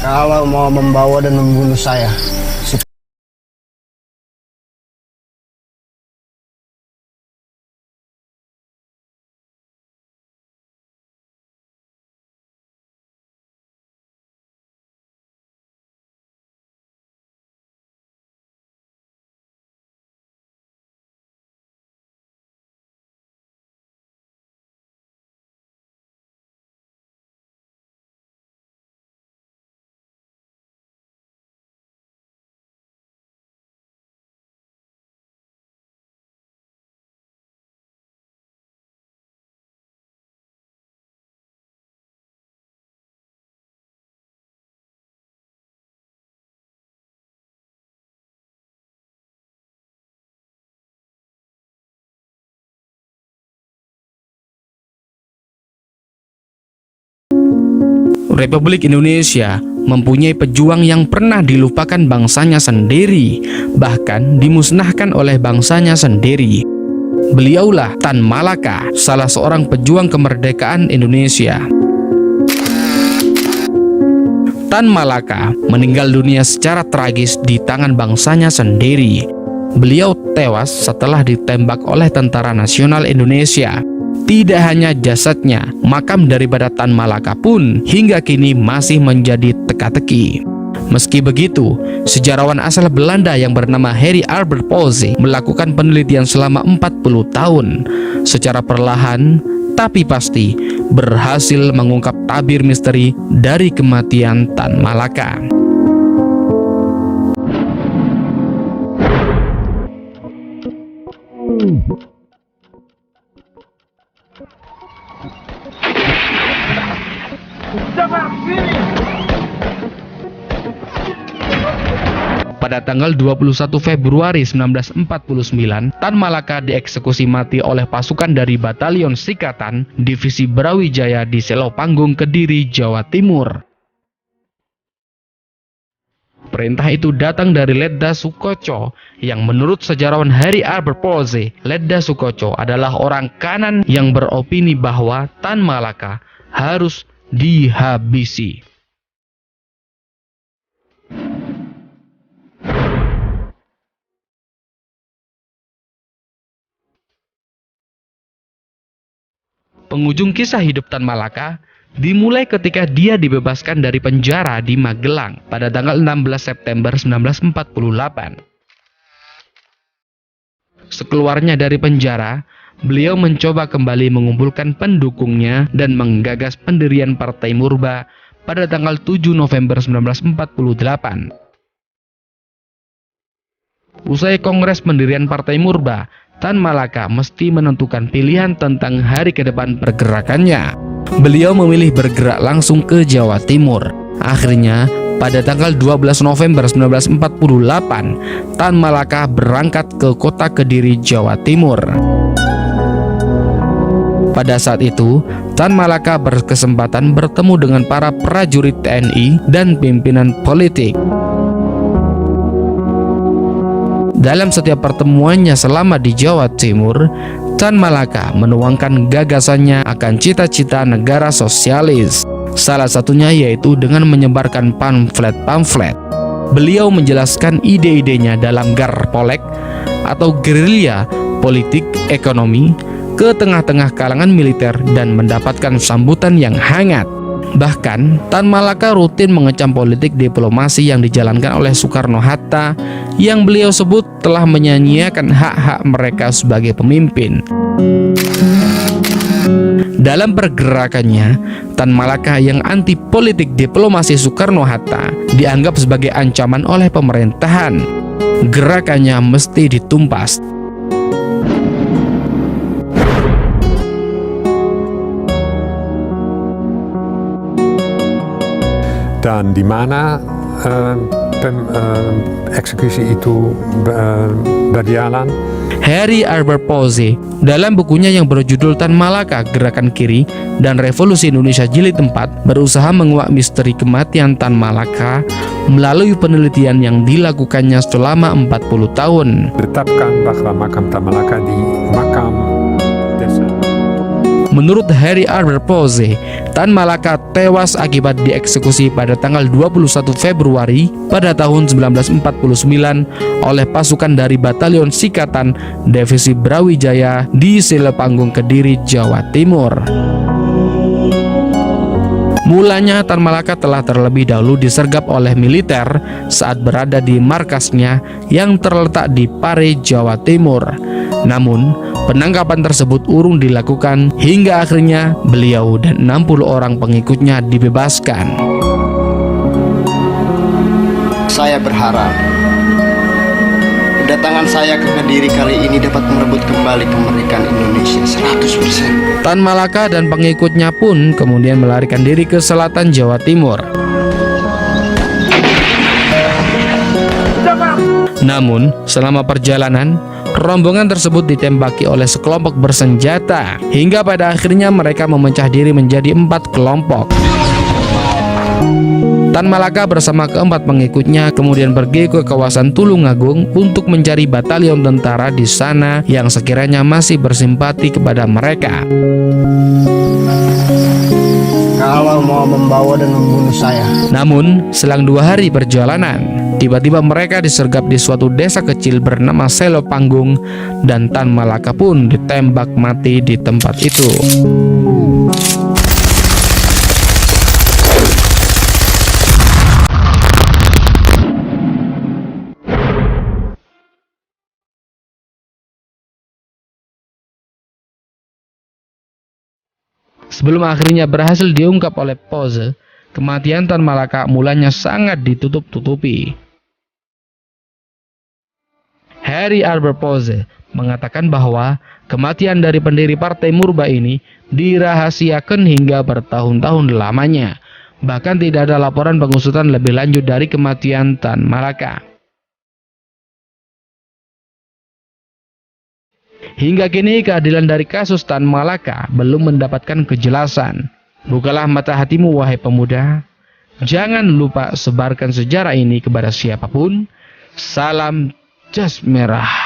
kalau mau membawa dan membunuh saya. Republik Indonesia mempunyai pejuang yang pernah dilupakan bangsanya sendiri, bahkan dimusnahkan oleh bangsanya sendiri. Beliaulah Tan Malaka, salah seorang pejuang kemerdekaan Indonesia. Tan Malaka meninggal dunia secara tragis di tangan bangsanya sendiri. Beliau tewas setelah ditembak oleh Tentara Nasional Indonesia. Tidak hanya jasadnya, makam daripada Tan Malaka pun hingga kini masih menjadi teka-teki. Meski begitu, sejarawan asal Belanda yang bernama Harry Albert Posey melakukan penelitian selama 40 tahun. Secara perlahan tapi pasti berhasil mengungkap tabir misteri dari kematian Tan Malaka. Pada tanggal 21 Februari 1949, Tan Malaka dieksekusi mati oleh pasukan dari Batalion Sikatan Divisi Brawijaya di Selopanggung, Kediri, Jawa Timur. Perintah itu datang dari Letda Sukoco yang menurut sejarawan Harry Albert Posey, Letda Sukoco adalah orang kanan yang beropini bahwa Tan Malaka harus dihabisi. Penghujung kisah hidup Tan Malaka dimulai ketika dia dibebaskan dari penjara di Magelang pada tanggal 16 September 1948. Sekeluarnya dari penjara, beliau mencoba kembali mengumpulkan pendukungnya dan menggagas pendirian Partai Murba pada tanggal 7 November 1948. Usai Kongres pendirian Partai Murba, Tan Malaka mesti menentukan pilihan tentang hari ke depan pergerakannya. Beliau memilih bergerak langsung ke Jawa Timur. Akhirnya, pada tanggal 12 November 1948, Tan Malaka berangkat ke kota Kediri, Jawa Timur. Pada saat itu, Tan Malaka berkesempatan bertemu dengan para prajurit TNI dan pimpinan politik. Dalam setiap pertemuannya selama di Jawa Timur, Tan Malaka menuangkan gagasannya akan cita-cita negara sosialis. Salah satunya yaitu dengan menyebarkan pamflet-pamflet. Beliau menjelaskan ide-idenya dalam Garpolek atau gerilya politik ekonomi ke tengah-tengah kalangan militer dan mendapatkan sambutan yang hangat. Bahkan, Tan Malaka rutin mengecam politik diplomasi yang dijalankan oleh Soekarno-Hatta yang beliau sebut telah menyanyiakan hak-hak mereka sebagai pemimpin. Dalam pergerakannya, Tan Malaka yang anti politik diplomasi Soekarno-Hatta dianggap sebagai ancaman oleh pemerintahan. Gerakannya mesti ditumpas. Dan di mana eksekusi itu berjalan? Harry Albert Posey dalam bukunya yang berjudul Tan Malaka, Gerakan Kiri dan Revolusi Indonesia Jilid 4 berusaha menguak misteri kematian Tan Malaka melalui penelitian yang dilakukannya selama 40 tahun. Ditetapkan bahwa makam Tan Malaka di makam desa. Menurut Harry Albert Posey, Tan Malaka tewas akibat dieksekusi pada tanggal 21 Februari pada tahun 1949 oleh pasukan dari Batalion Sikatan Divisi Brawijaya di Silepanggung, Kediri, Jawa Timur. Mulanya Tan Malaka telah terlebih dahulu disergap oleh militer saat berada di markasnya yang terletak di Pare, Jawa Timur. Namun, penangkapan tersebut urung dilakukan hingga akhirnya beliau dan 60 orang pengikutnya dibebaskan. Saya berharap kedatangan saya ke Kediri kali ini dapat merebut kembali kemerdekaan Indonesia 100%. Tan Malaka dan pengikutnya pun kemudian melarikan diri ke selatan Jawa Timur. Namun, selama perjalanan, rombongan tersebut ditembaki oleh sekelompok bersenjata hingga pada akhirnya mereka memecah diri menjadi 4 kelompok. Tan Malaka bersama keempat pengikutnya kemudian pergi ke kawasan Tulungagung untuk mencari batalion tentara di sana yang sekiranya masih bersimpati kepada mereka. Kalau mau membawa dan membunuh saya. Namun, selang 2 hari perjalanan, tiba-tiba mereka disergap di suatu desa kecil bernama Silepanggung dan Tan Malaka pun ditembak mati di tempat itu. Sebelum akhirnya berhasil diungkap oleh Pose, kematian Tan Malaka mulanya sangat ditutup-tutupi. Harry Albert Pose mengatakan bahwa kematian dari pendiri Partai Murba ini dirahasiakan hingga bertahun-tahun lamanya. Bahkan tidak ada laporan pengusutan lebih lanjut dari kematian Tan Malaka. Hingga kini keadilan dari kasus Tan Malaka belum mendapatkan kejelasan. Bukalah mata hatimu wahai pemuda. Jangan lupa sebarkan sejarah ini kepada siapapun. Salam jas merah.